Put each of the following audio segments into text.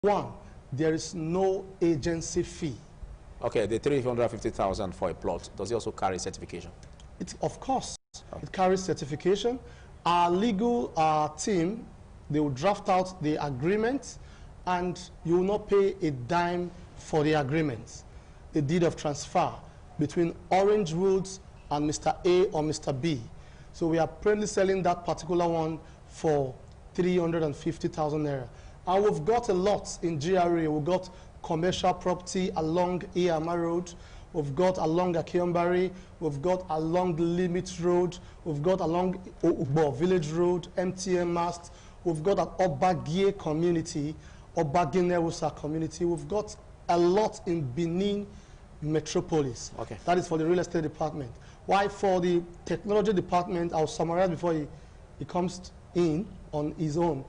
One, there is no agency fee. Okay, the 350,000 for a plot, does it also carry certification? Of course, it carries certification. Our legal team, they will draft out the agreement, and you will not pay a dime for the agreement, the deed of transfer between Orange Woods and Mr. A or Mr. B. So we are currently selling that particular one for 350,000 naira. And we've got a lot in GRA. We've got commercial property along Iyama Road. We've got along Akiambari. We've got along the Limit Road. We've got along Ubo Village Road, MTN Mast. We've got at Obagie community, Obaginewusa community. We've got a lot in Benin Metropolis. Okay. That is for the real estate department. Why for the technology department, I'll summarize before he comes in on his own.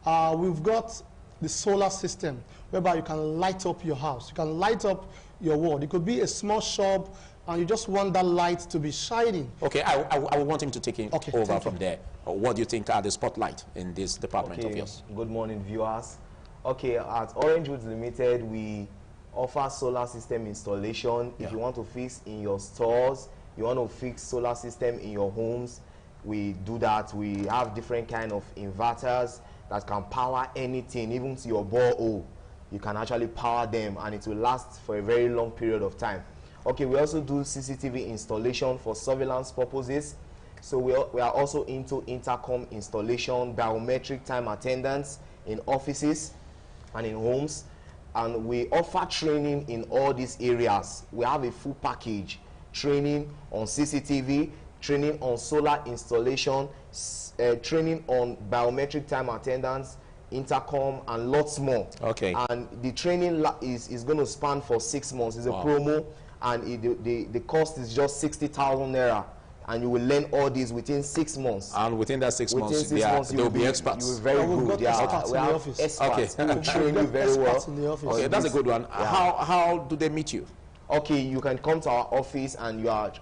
We've got the solar system, whereby you can light up your house. You can light up your wall. It could be a small shop, and you just want that light to be shining. Okay, I would want him to take it over from there. What do you think are the spotlight in this department of yours? Good morning, viewers. Okay, at Orange Woods Limited, we offer solar system installation. If you want to fix in your stores, you want to fix solar system in your homes, we do that. We have different kind of inverters that can power anything, even to your borehole. You can actually power them, and it will last for a very long period of time. Okay, we also do CCTV installation for surveillance purposes. So we are also into intercom installation, biometric time attendance in offices and in homes. And we offer training in all these areas. We have a full package: training on CCTV, training on solar installation, training on biometric time attendance, intercom, and lots more. Okay. And the training is going to span for 6 months. It's a promo, and the cost is just 60,000 naira. And you will learn all these within 6 months. And within that 6 months, they'll be experts. You're very good. We have experts who train you very well. In the office. Okay, that's a good one. How do they meet you? Okay, you can come to our office, and you are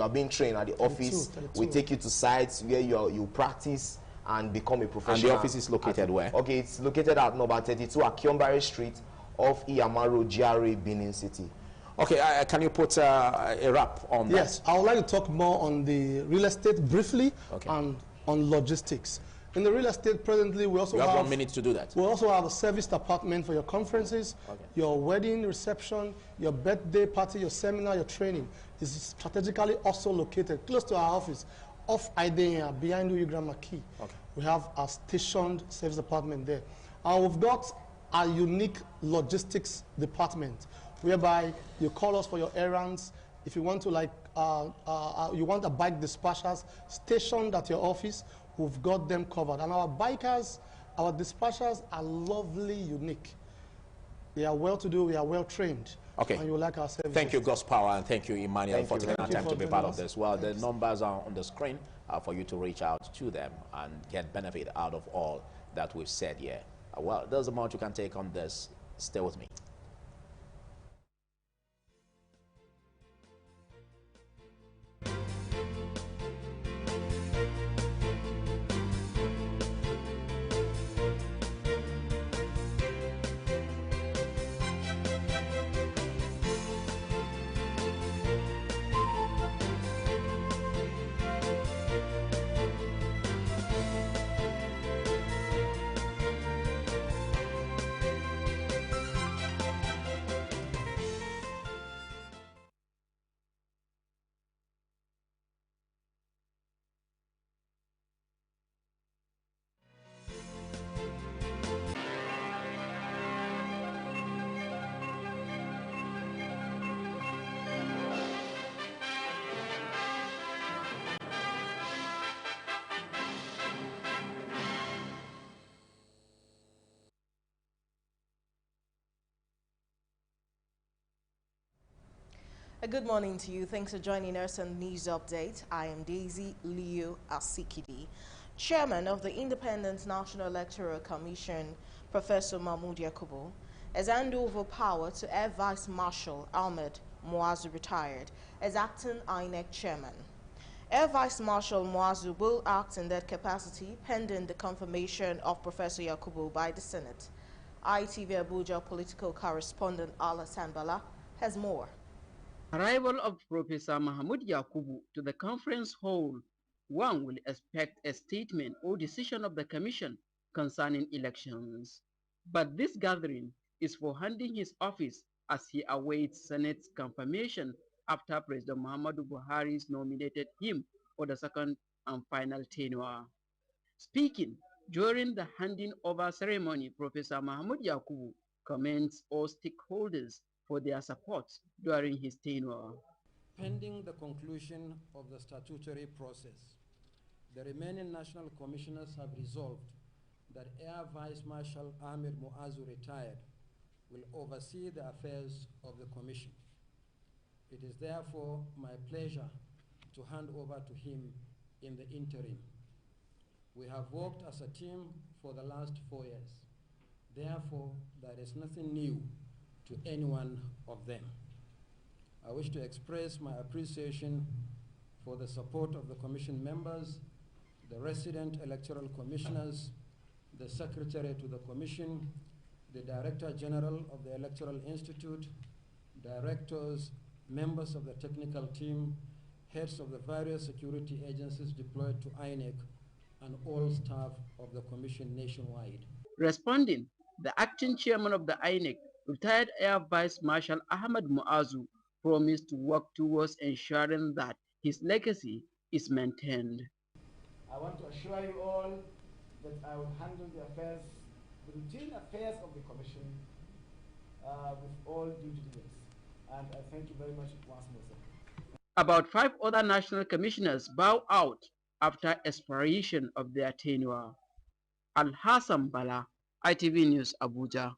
being trained at the office. 32. We take you to sites where you practice and become a professional. And the office is located where? Okay, it's located at number 32 Akiambari Street off Iyama Road, GRA, Benin City. Okay, can you put a wrap on that? Yes, I would like to talk more on the real estate briefly, okay, and on logistics. In the real estate presently, we also have 1 minute to do that. We also have a service department for your conferences, your wedding reception, your birthday party, your seminar, your training. Is strategically also located close to our office, off Idea, behind Uyu Grammar Key. Okay. We have a stationed service department there. And we've got a unique logistics department, whereby you call us for your errands. If you want to you want a bike dispatchers stationed at your office, we've got them covered. And our bikers, our dispatchers are lovely, unique. They are well-to-do, we are well-trained. Okay. And you like our services. Thank you, Gus Power, and thank you, Emmanuel, for taking our time to be part of this. Well, Thanks. the numbers are on the screen for you to reach out to them and get benefit out of all that we've said here. Well, there's a amount you can take on this. Stay with me. Good morning to you. Thanks for joining us on News Update. I am Daisy Leo Asikidi. Chairman of the Independent National Electoral Commission, Professor Mahmoud Yakubu, has handed over power to Air Vice Marshal Ahmed Muazu, retired, as acting INEC chairman. Air Vice Marshal Muazu will act in that capacity pending the confirmation of Professor Yakubu by the Senate. ITV Abuja political correspondent Alassane Bala has more. Arrival of Professor Mahmoud Yakubu to the conference hall, one will expect a statement or decision of the Commission concerning elections. But this gathering is for handing his office as he awaits Senate's confirmation after President Muhammadu Buhari nominated him for the second and final tenure. Speaking during the handing over ceremony, Professor Mahmoud Yakubu commends all stakeholders for their support during his tenure. Pending the conclusion of the statutory process, the remaining national commissioners have resolved that Air Vice Marshal Ahmed Muazu, retired, will oversee the affairs of the commission. It is therefore my pleasure to hand over to him in the interim. We have worked as a team for the last 4 years. Therefore, there is nothing new to any one of them. I wish to express my appreciation for the support of the commission members, the resident electoral commissioners, the secretary to the commission, the Director General of the Electoral Institute, directors, members of the technical team, heads of the various security agencies deployed to INEC, and all staff of the commission nationwide. Responding, the acting chairman of the INEC, retired Air Vice Marshal Ahmed Muazu, promised to work towards ensuring that his legacy is maintained. I want to assure you all that I will handle the affairs, the routine affairs of the commission with all due diligence. And I thank you very much once more, sir. About 5 other national commissioners bow out after expiration of their tenure. Al-Hassan Bala, ITV News, Abuja.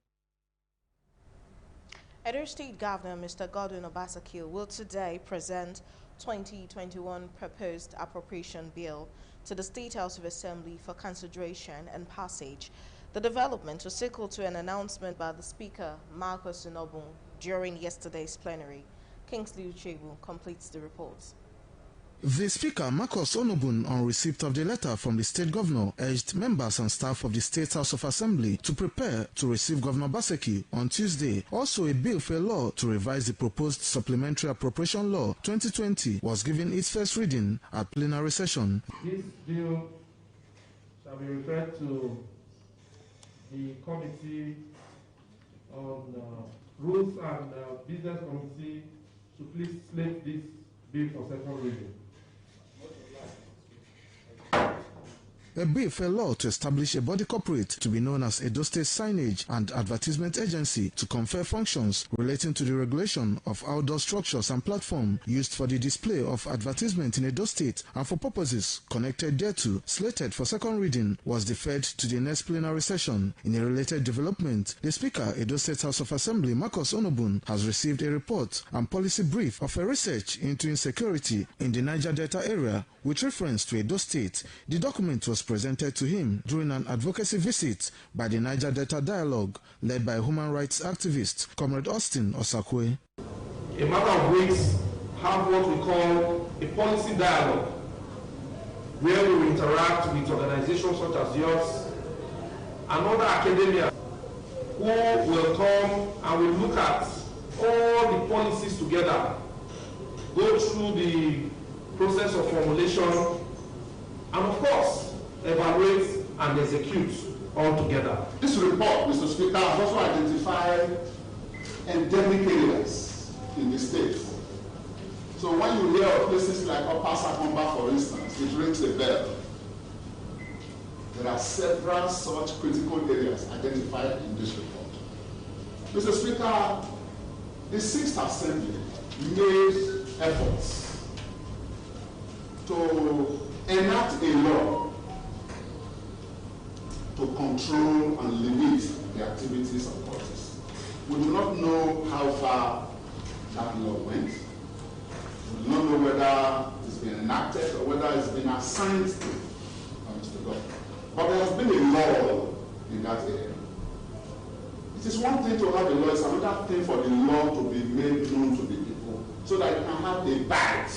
Edo State Governor Mr. Godwin Obaseki will today present 2021 proposed appropriation bill to the State House of Assembly for consideration and passage. The development was equal to an announcement by the Speaker, Marcus Onobun, during yesterday's plenary. Kingsley Uchebu completes the report. The Speaker, Marcus Onobun, on receipt of the letter from the State Governor, urged members and staff of the State House of Assembly to prepare to receive Governor Obaseki on Tuesday. Also, a bill for a law to revise the proposed Supplementary Appropriation Law 2020 was given its first reading at plenary session. This bill shall be referred to the Committee on Rules and Business Committee to please slate this bill for second reading. A bill for a law to establish a body corporate to be known as Edo State Signage and Advertisement Agency to confer functions relating to the regulation of outdoor structures and platforms used for the display of advertisement in Edo State and for purposes connected thereto, slated for second reading, was deferred to the next plenary session. In a related development, the Speaker, Edo State House of Assembly, Marcus Onobun, has received a report and policy brief of a research into insecurity in the Niger Delta area with reference to Edo State. The document was presented to him during an advocacy visit by the Niger Delta Dialogue led by human rights activist Comrade Austin Osakwe. A matter of weeks have what we call a policy dialogue, where we will interact with organizations such as yours and other academia who will come and will look at all the policies together, go through the process of formulation, and of course, evaluate and execute all together. This report, Mr. Speaker, has also identified endemic areas in the state. So when you hear of places like Upper Sakomba, for instance, it rings a bell. There are several such critical areas identified in this report. Mr. Speaker, the 6th Assembly made efforts to enact a law to control and limit the activities of politics. We do not know how far that law went. We do not know whether it's been enacted or whether it's been assigned to Mr. Governor. But there has been a law in that area. It is one thing to have a law, it's another thing for the law to be made known to the people so that you can have a bite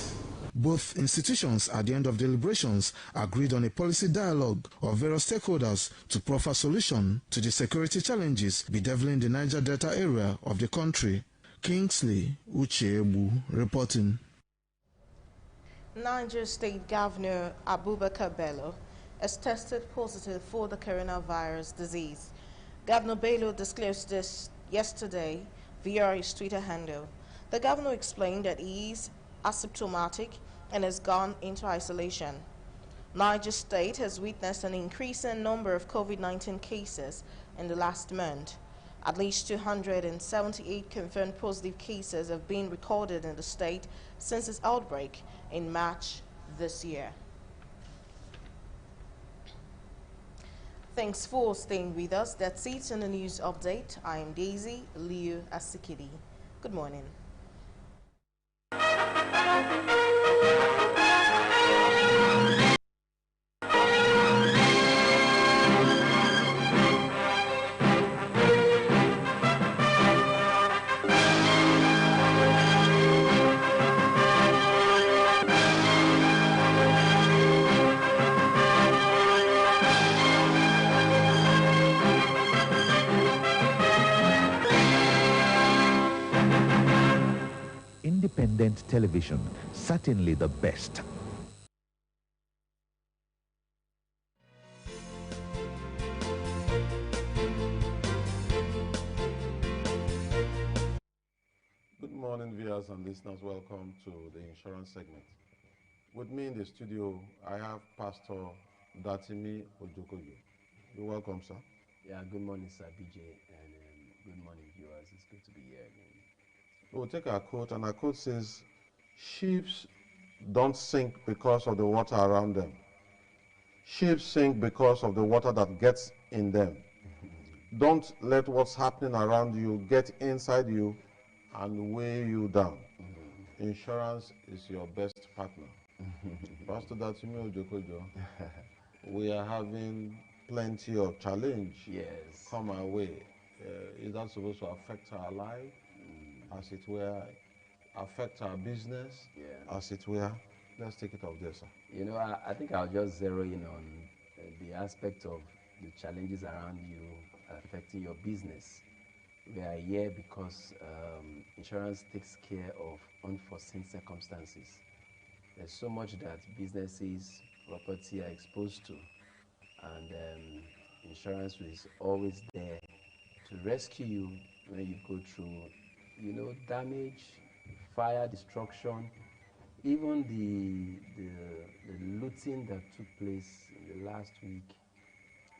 Both institutions, at the end of deliberations, agreed on a policy dialogue of various stakeholders to proffer solution to the security challenges bedeviling the Niger Delta area of the country. Kingsley Uchebu reporting. Niger State Governor Abubakar Bello has tested positive for the coronavirus disease. Governor Bello disclosed this yesterday via his Twitter handle. The governor explained that he is asymptomatic and has gone into isolation. Niger State has witnessed an increasing number of COVID-19 cases in the last month. At least 278 confirmed positive cases have been recorded in the state since its outbreak in March this year. Thanks for staying with us. That's it in the news update. I am Daisy Leo Asikidi. Good morning. Independent television, certainly the best. Good morning, viewers and listeners. Welcome to the insurance segment. With me in the studio, I have Pastor Datimi Ojokoyo. You're welcome, sir. Yeah, good morning, Sir BJ, and good morning, viewers. It's good to be here again. We'll take our quote, and our quote says, "Ships don't sink because of the water around them. Ships sink because of the water that gets in them. Don't let what's happening around you get inside you and weigh you down. Insurance is your best partner." Pastor Datimi Ojokojo, we are having plenty of challenge come our way. Is that supposed to affect our life, as it were, affect our business, as it were? Let's take it off there, sir. You know, I think I'll just zero in on the aspect of the challenges around you affecting your business. We are here because insurance takes care of unforeseen circumstances. There's so much that businesses, property are exposed to, and insurance is always there to rescue you when you go through, you know, damage, fire, destruction, even the looting that took place in the last week.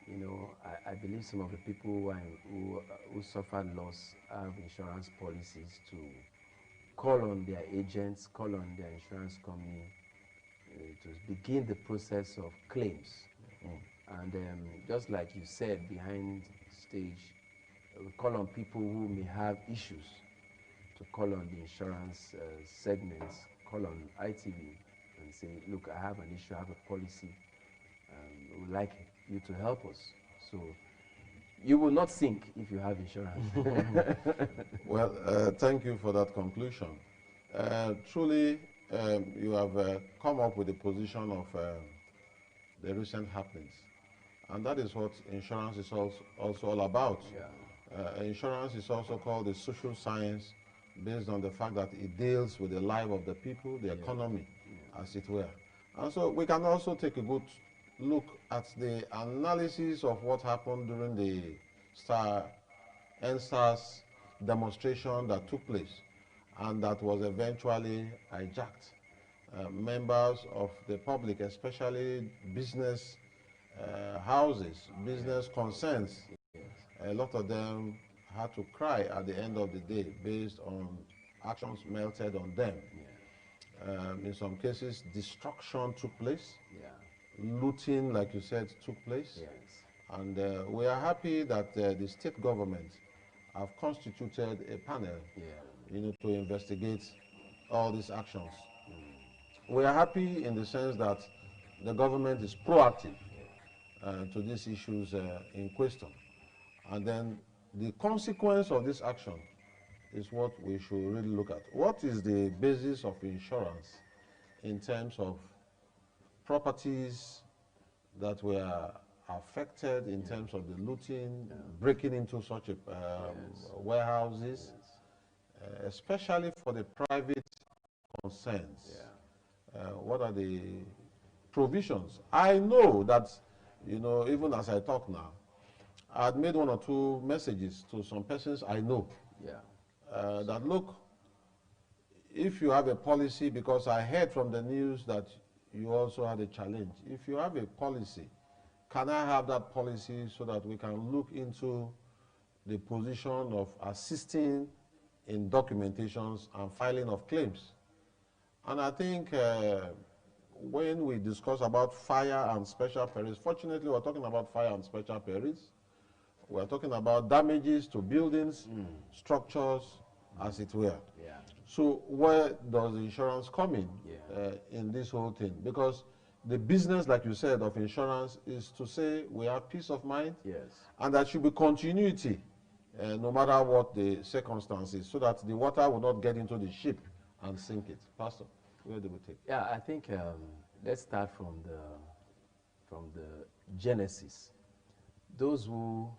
You know, I believe some of the people who suffered loss have insurance policies to call on their agents, call on their insurance company to begin the process of claims. And just like you said, behind stage, we call on people who may have issues to call on the insurance segments, call on ITV and say, look, I have an issue, I have a policy, we would like you to help us. So you will not sink if you have insurance. Well, thank you for that conclusion. Truly, you have come up with the position of the recent happenings. And that is what insurance is also all about. Insurance is also called the social science, based on the fact that it deals with the life of the people, the economy, as it were. And so we can also take a good look at the analysis of what happened during the NSAS demonstration that took place and that was eventually hijacked. Members of the public, especially business houses, business concerns, a lot of them had to cry at the end of the day based on actions melted on them. In some cases, destruction took place. Looting, like you said, took place. And we are happy that the state government have constituted a panel to investigate all these actions. We are happy in the sense that the government is proactive to these issues in question. And then the consequence of this action is what we should really look at. What is the basis of insurance in terms of properties that were affected in terms of the looting, breaking into such a, warehouses, especially for the private concerns. What are the provisions? I know that, you know, even as I talk now, I had made one or two messages to some persons I know that, look, if you have a policy, because I heard from the news that you also had a challenge. If you have a policy, can I have that policy so that we can look into the position of assisting in documentations and filing of claims? And I think when we discuss about fire and special perils, fortunately we're talking about fire and special perils. We're talking about damages to buildings, structures, as it were. So where does insurance come in this whole thing? Because the business, like you said, of insurance is to say we have peace of mind, and there should be continuity no matter what the circumstances, so that the water will not get into the ship and sink it. Pastor, where do we take? Yeah, I think let's start from the genesis. Those who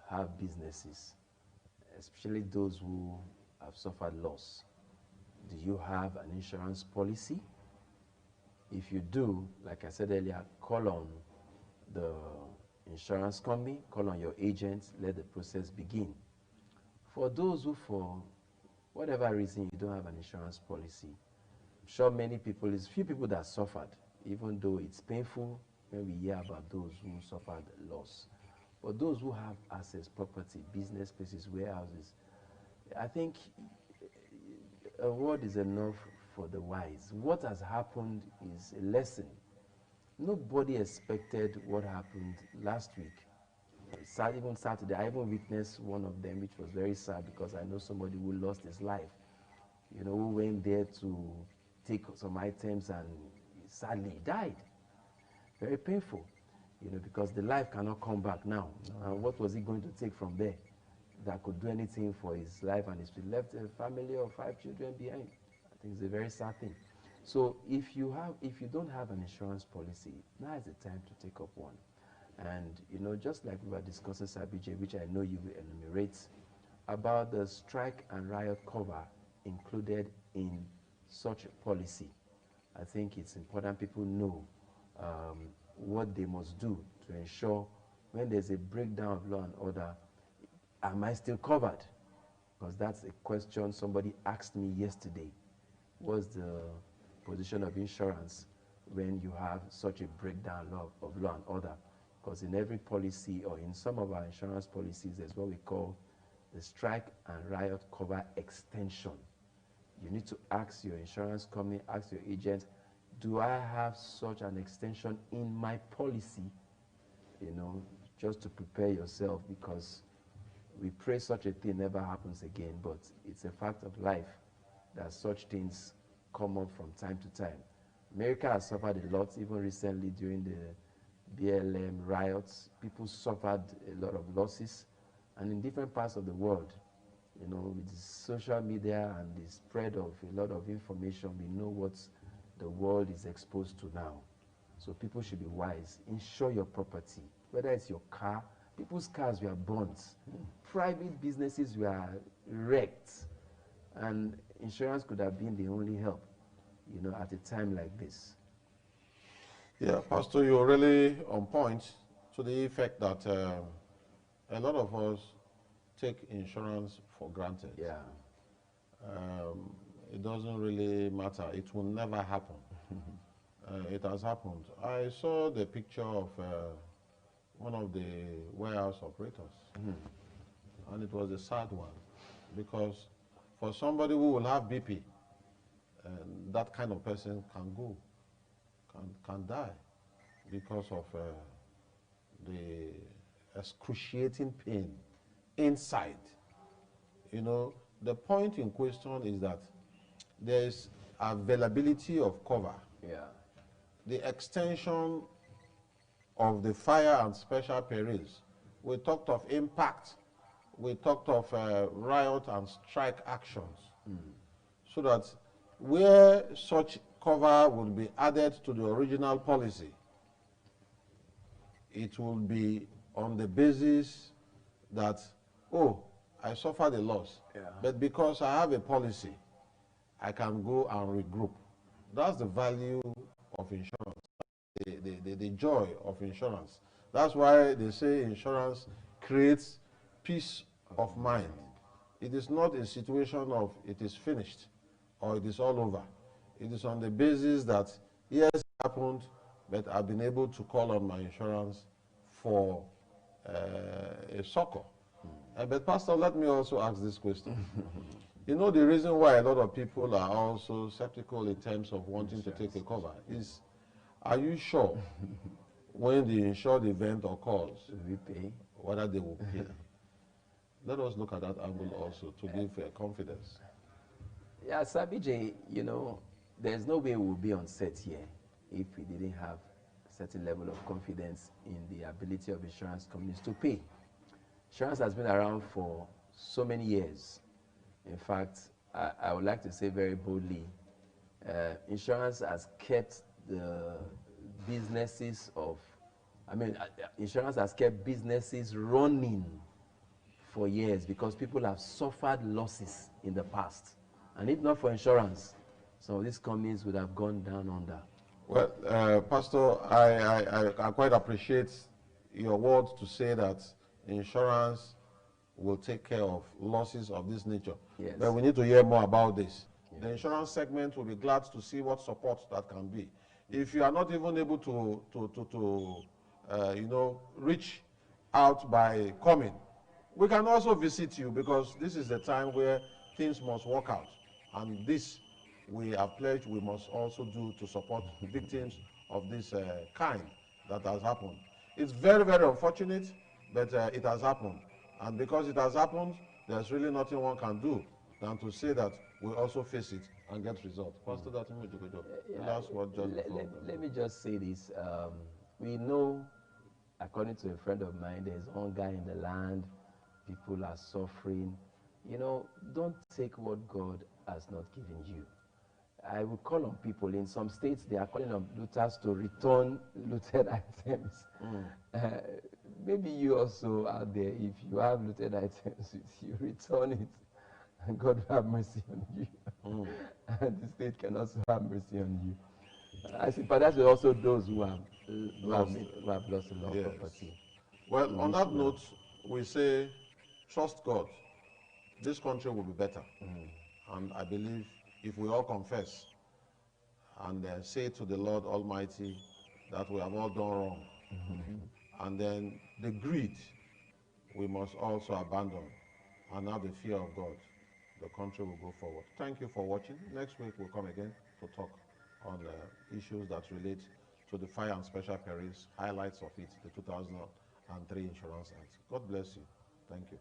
have businesses, especially those who have suffered loss, do you have an insurance policy? If you do, like I said earlier, call on the insurance company, call on your agents, let the process begin. For those who, for whatever reason, you don't have an insurance policy, I'm sure many people, it's few people that suffered, even though it's painful when we hear about those who suffered loss. But those who have assets, property, business places, warehouses, I think a word is enough for the wise. What has happened is a lesson. Nobody expected what happened last week. Even Saturday, I even witnessed one of them, which was very sad, because I know somebody who lost his life, you know, who went there to take some items and sadly died. Very painful, you know, because the life cannot come back now. And what was he going to take from there that could do anything for his life? And he left a family of 5 children behind. I think it's a very sad thing. So if you don't have an insurance policy, now is the time to take up one. And you know, just like we were discussing, Sabije, which I know you will enumerate, about the strike and riot cover included in such a policy. I think it's important people know what they must do to ensure when there's a breakdown of law and order, am I still covered? Because that's a question somebody asked me yesterday. What's the position of insurance when you have such a breakdown of law and order? Because in every policy, or in some of our insurance policies, there's what we call the strike and riot cover extension. You need to ask your insurance company, ask your agent, do I have such an extension in my policy? You know, just to prepare yourself, because we pray such a thing never happens again, but it's a fact of life that such things come up from time to time. America has suffered a lot, even recently during the BLM riots. People suffered a lot of losses, and in different parts of the world, you know, with the social media and the spread of a lot of information, we know what the world is exposed to now. So people should be wise. Insure your property, whether it's your car. People's cars were burnt. Private businesses were wrecked. And insurance could have been the only help, you know, at a time like this. Yeah, Pastor, you're really on point to the effect that a lot of us take insurance for granted. Yeah. It doesn't really matter. It will never happen. It has happened. I saw the picture of one of the warehouse operators, and it was a sad one, because for somebody who will have BP, that kind of person can die because of the excruciating pain inside. You know, the point in question is that there is availability of cover. Yeah. The extension of the fire and special perils. We talked of impact. We talked of riot and strike actions. So that where such cover will be added to the original policy. It will be on the basis that, oh, I suffered a loss, but because I have a policy, I can go and regroup. That's the value of insurance, the joy of insurance. That's why they say insurance creates peace of mind. It is not a situation of it is finished or it is all over. It is on the basis that, yes, it happened, but I've been able to call on my insurance for a succor. But Pastor, let me also ask this question. You know, the reason why a lot of people are also skeptical in terms of wanting to take a cover is, are you sure when the insured event occurs, whether they will pay? Let us look at that angle also to give confidence. Yeah, Sabije, you know, there's no way we'll be on set here if we didn't have a certain level of confidence in the ability of insurance companies to pay. Insurance has been around for so many years. In fact, I would like to say very boldly, insurance has kept the businesses of, insurance has kept businesses running for years because people have suffered losses in the past. And if not for insurance, some of these companies would have gone down under. Well, Pastor, I quite appreciate your word to say that insurance will take care of losses of this nature. Yes. But we need to hear more about this. Yes. The insurance segment will be glad to see what support that can be. If you are not even able to reach out by coming, we can also visit you, because this is the time where things must work out. And this we have pledged we must also do to support victims of this kind that has happened. It's very, very unfortunate, but it has happened. And because it has happened, there's really nothing one can do than to say that we also face it and get results. Pastor, that's a good job. Last word, let me just say this. We know, according to a friend of mine, there's hunger in the land. People are suffering. You know, don't take what God has not given you. I would call on people. In some states, they are calling on looters to return looted items. Maybe you also out there, if you have looted items with you, return it, and God will have mercy on you. And the state can also have mercy on you. I sympathize with also those who have lost a lot of property. Well, on that note, we say, trust God. This country will be better. And I believe if we all confess and say to the Lord Almighty that we have all done wrong, and then the greed we must also abandon, and have the fear of God, the country will go forward. Thank you for watching. Next week we'll come again to talk on issues that relate to the fire and special perils, highlights of it, the 2003 Insurance Act. God bless you. Thank you.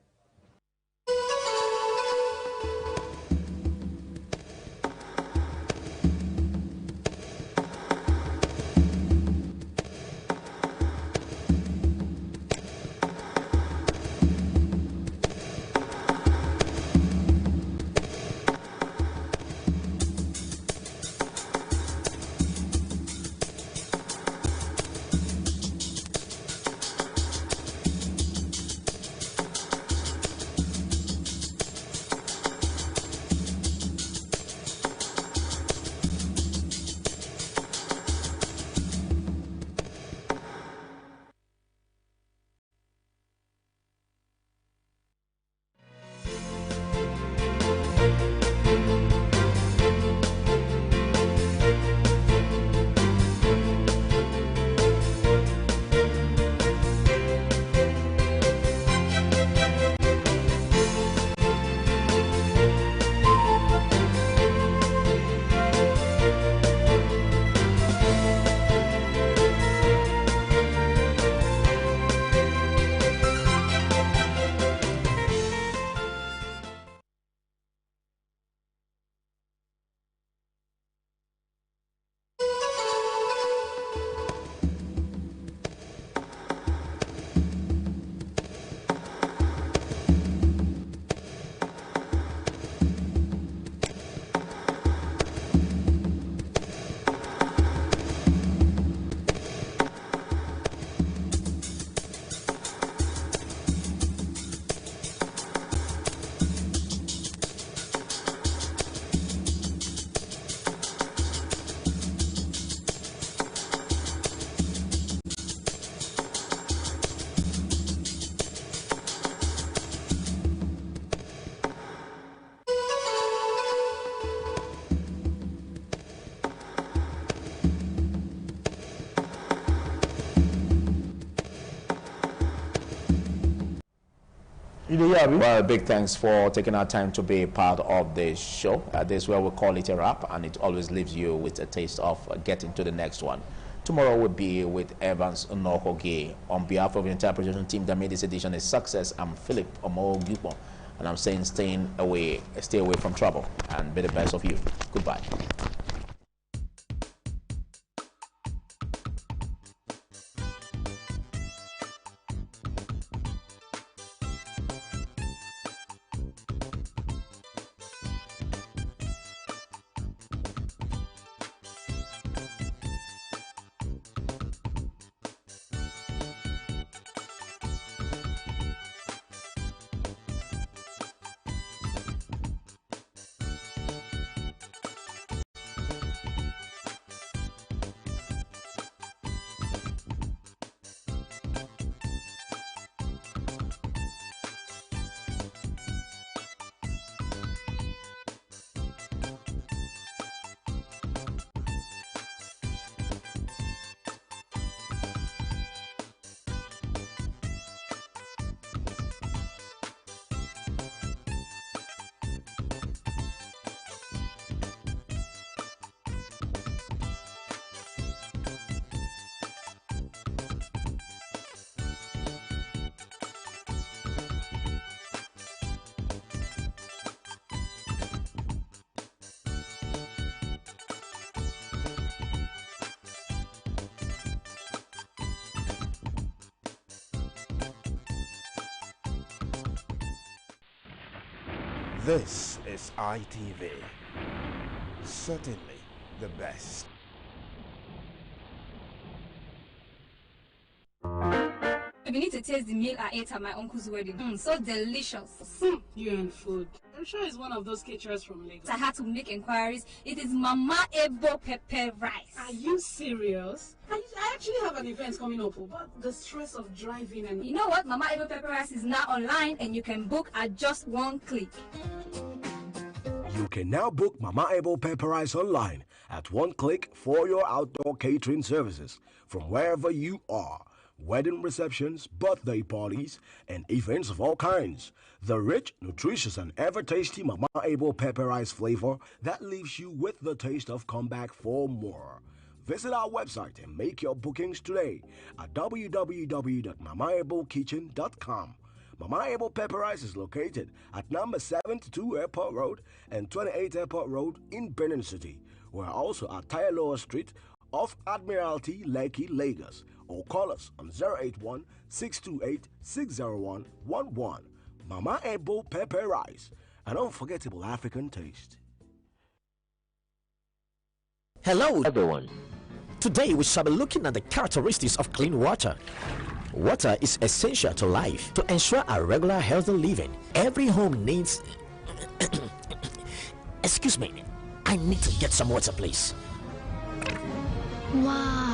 Well, big thanks for taking our time to be part of the show. This is where we call it a wrap, and it always leaves you with a taste of getting to the next one. Tomorrow will be with Evans Onohoge. On behalf of the entire production team that made this edition a success, I'm Philip Omogupo, and I'm saying stay away from trouble, and be the best of you. Goodbye. This is ITV, certainly the best. We need to taste the meal I ate at my uncle's wedding. So delicious. You and food. I'm sure it's one of those caterers from Lagos. I had to make inquiries. It is Mama Ebo pepper rice. Are you serious? I actually have an event coming up, but the stress of driving and... You know what? Mama Ebo pepper rice is now online and you can book at just one click. You can now book Mama Ebo pepper rice online at one click for your outdoor catering services from wherever you are. Wedding receptions, birthday parties, and events of all kinds. The rich, nutritious, and ever-tasty Mama Ebo pepper rice flavor that leaves you with the taste of come back for more. Visit our website and make your bookings today at www.mamaebokitchen.com. Mama Ebo pepper rice is located at number 72 Airport Road and 28 Airport Road in Benin City. We're also at Tayaloa Street off Admiralty, Lekki, Lagos. Or call us on 081-628-60111. Mama Ebo pepper rice, an unforgettable African taste. Hello everyone. Today we shall be looking at the characteristics of clean water. Water is essential to life. To ensure a regular healthy living, every home needs... Excuse me, I need to get some water please. Wow.